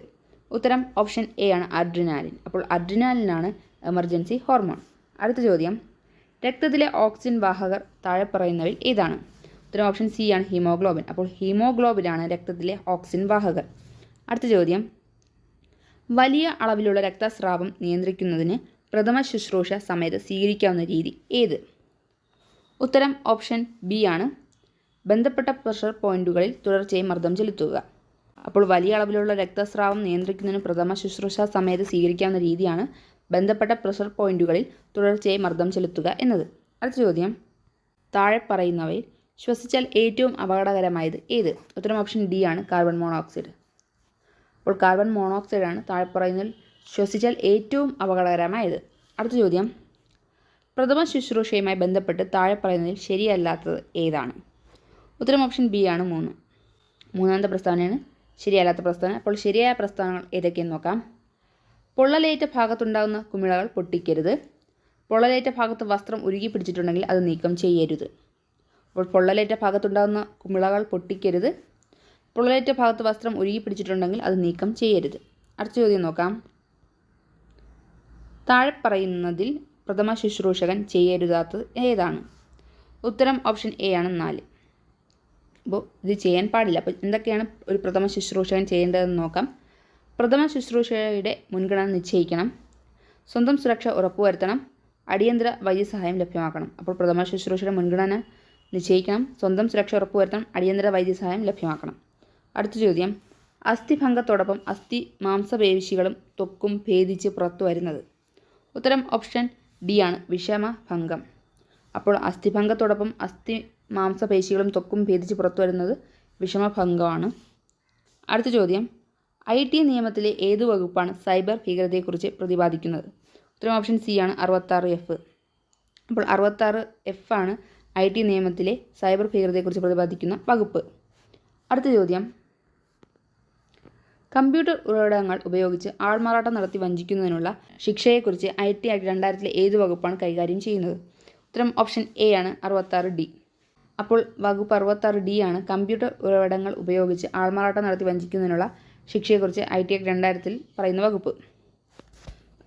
ഉത്തരം ഓപ്ഷൻ എ ആണ്, അഡ്രിനാലിൻ. അപ്പോൾ അഡ്രിനാലിനാണ് എമർജൻസി ഹോർമോൺ. അടുത്ത ചോദ്യം, രക്തത്തിലെ ഓക്സിജൻ വാഹകർ താഴെ പറയുന്നവയിൽ ഏതാണ്? ഉത്തരം ഓപ്ഷൻ സി ആണ് ഹീമോഗ്ലോബിൻ. അപ്പോൾ ഹീമോഗ്ലോബിനാണ് രക്തത്തിലെ ഓക്സിജൻ വാഹകർ. അടുത്ത ചോദ്യം, വലിയ അളവിലുള്ള രക്തസ്രാവം നിയന്ത്രിക്കുന്നതിന് പ്രഥമ ശുശ്രൂഷ സമയത്ത് സ്വീകരിക്കാവുന്ന രീതി ഏത്? ഉത്തരം ഓപ്ഷൻ ബി ആണ് ബന്ധപ്പെട്ട പ്രഷർ പോയിന്റുകളിൽ തുടർച്ചയായി മർദ്ദം ചെലുത്തുക. അപ്പോൾ വലിയ അളവിലുള്ള രക്തസ്രാവം നിയന്ത്രിക്കുന്നതിന് പ്രഥമ ശുശ്രൂഷ സമയത്ത് സ്വീകരിക്കാവുന്ന രീതിയാണ് ബന്ധപ്പെട്ട പ്രഷർ പോയിന്റുകളിൽ തുടർച്ചയായി മർദ്ദം ചെലുത്തുക എന്നത്. അടുത്ത ചോദ്യം, താഴെ പറയുന്നവയിൽ ശ്വസിച്ചാൽ ഏറ്റവും അപകടകരമായത് ഏത്? ഉത്തരം ഓപ്ഷൻ ഡി ആണ് കാർബൺ മോണോക്സൈഡ്. അപ്പോൾ കാർബൺ മോണോക്സൈഡ് ആണ് താഴെ പറയുന്നതിൽ ശ്വസിച്ചാൽ ഏറ്റവും അപകടകരമായത്. അടുത്ത ചോദ്യം, പ്രഥമ ശുശ്രൂഷയുമായി ബന്ധപ്പെട്ട് താഴെ പറയുന്നതിൽ ശരിയല്ലാത്തത് ഏതാണ്? ഉത്തരം ഓപ്ഷൻ ബി ആണ് 3. മൂന്നാമത്തെ പ്രസ്താവനയാണ് ശരിയല്ലാത്ത പ്രസ്താവന. അപ്പോൾ ശരിയായ പ്രസ്താവനകൾ ഏതൊക്കെയെന്ന് നോക്കാം. പൊള്ളലേറ്റ ഭാഗത്തുണ്ടാകുന്ന കുമിളകൾ പൊട്ടിക്കരുത്. പൊള്ളലേറ്റ ഭാഗത്ത് വസ്ത്രം ഉരുകി പിടിച്ചിട്ടുണ്ടെങ്കിൽ അത് നീക്കം ചെയ്യരുത്. അപ്പോൾ പൊള്ളലേറ്റ ഭാഗത്തുണ്ടാകുന്ന കുമിളകൾ പൊട്ടിക്കരുത്. പൊള്ളലേറ്റ ഭാഗത്ത് വസ്ത്രം ഉരുകി പിടിച്ചിട്ടുണ്ടെങ്കിൽ അത് നീക്കം ചെയ്യരുത്. അടുത്ത ചോദ്യം നോക്കാം. താഴെ പറയുന്നതിൽ പ്രഥമ ശുശ്രൂഷകൻ ചെയ്യരുതാത്തത് ഏതാണ്? ഉത്തരം ഓപ്ഷൻ എ ആണ് 4. അപ്പോൾ ഇത് ചെയ്യാൻ പാടില്ല. അപ്പോൾ എന്തൊക്കെയാണ് ഒരു പ്രഥമ ശുശ്രൂഷകൻ ചെയ്യേണ്ടതെന്ന് നോക്കാം. പ്രഥമ ശുശ്രൂഷയുടെ മുൻഗണന നിശ്ചയിക്കണം. സ്വന്തം സുരക്ഷ ഉറപ്പുവരുത്തണം. അടിയന്തര വൈദ്യസഹായം ലഭ്യമാക്കണം. അപ്പോൾ പ്രഥമ ശുശ്രൂഷയുടെ മുൻഗണന നിശ്ചയിക്കണം, സ്വന്തം സുരക്ഷ ഉറപ്പുവരുത്തണം, അടിയന്തര വൈദ്യസഹായം ലഭ്യമാക്കണം. അടുത്ത ചോദ്യം, അസ്ഥിഭംഗത്തോടൊപ്പം അസ്ഥി മാംസപേശികളും ത്വക്കും ഭേദിച്ച് പുറത്തു വരുന്നത്? ഉത്തരം ഓപ്ഷൻ ഡി ആണ് വിഷമഭംഗം. അപ്പോൾ അസ്ഥിഭംഗത്തോടൊപ്പം അസ്ഥി മാംസപേശികളും ത്വക്കും ഭേദിച്ച് പുറത്തു വരുന്നത് വിഷമഭംഗമാണ്. അടുത്ത ചോദ്യം, IT നിയമത്തിലെ ഏതു വകുപ്പാണ് സൈബർ ഭീകരതയെക്കുറിച്ച് പ്രതിപാദിക്കുന്നത്? ഉത്തരം ഓപ്ഷൻ സി ആണ് 66F. അപ്പോൾ 66F ആണ് IT നിയമത്തിലെ സൈബർ ഭീകരതയെക്കുറിച്ച് പ്രതിപാദിക്കുന്ന വകുപ്പ്. അടുത്ത ചോദ്യം, കമ്പ്യൂട്ടർ ഉറവിടങ്ങൾ ഉപയോഗിച്ച് ആൾമാറാട്ടം നടത്തി വഞ്ചിക്കുന്നതിനുള്ള ശിക്ഷയെക്കുറിച്ച് IT ആക്ട് 2000 ഏത് വകുപ്പാണ് കൈകാര്യം ചെയ്യുന്നത്? ഉത്തരം ഓപ്ഷൻ എ ആണ് 66D. അപ്പോൾ വകുപ്പ് 66D ആണ് കമ്പ്യൂട്ടർ ഉറവിടങ്ങൾ ഉപയോഗിച്ച് ആൾമാറാട്ടം നടത്തി വഞ്ചിക്കുന്നതിനുള്ള ശിക്ഷയെക്കുറിച്ച് IT ആക്ട് 2000 പറയുന്ന വകുപ്പ്.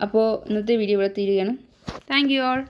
അപ്പോൾ ഇന്നത്തെ വീഡിയോ ഇവിടെ തീരുകയാണ്. Thank you all.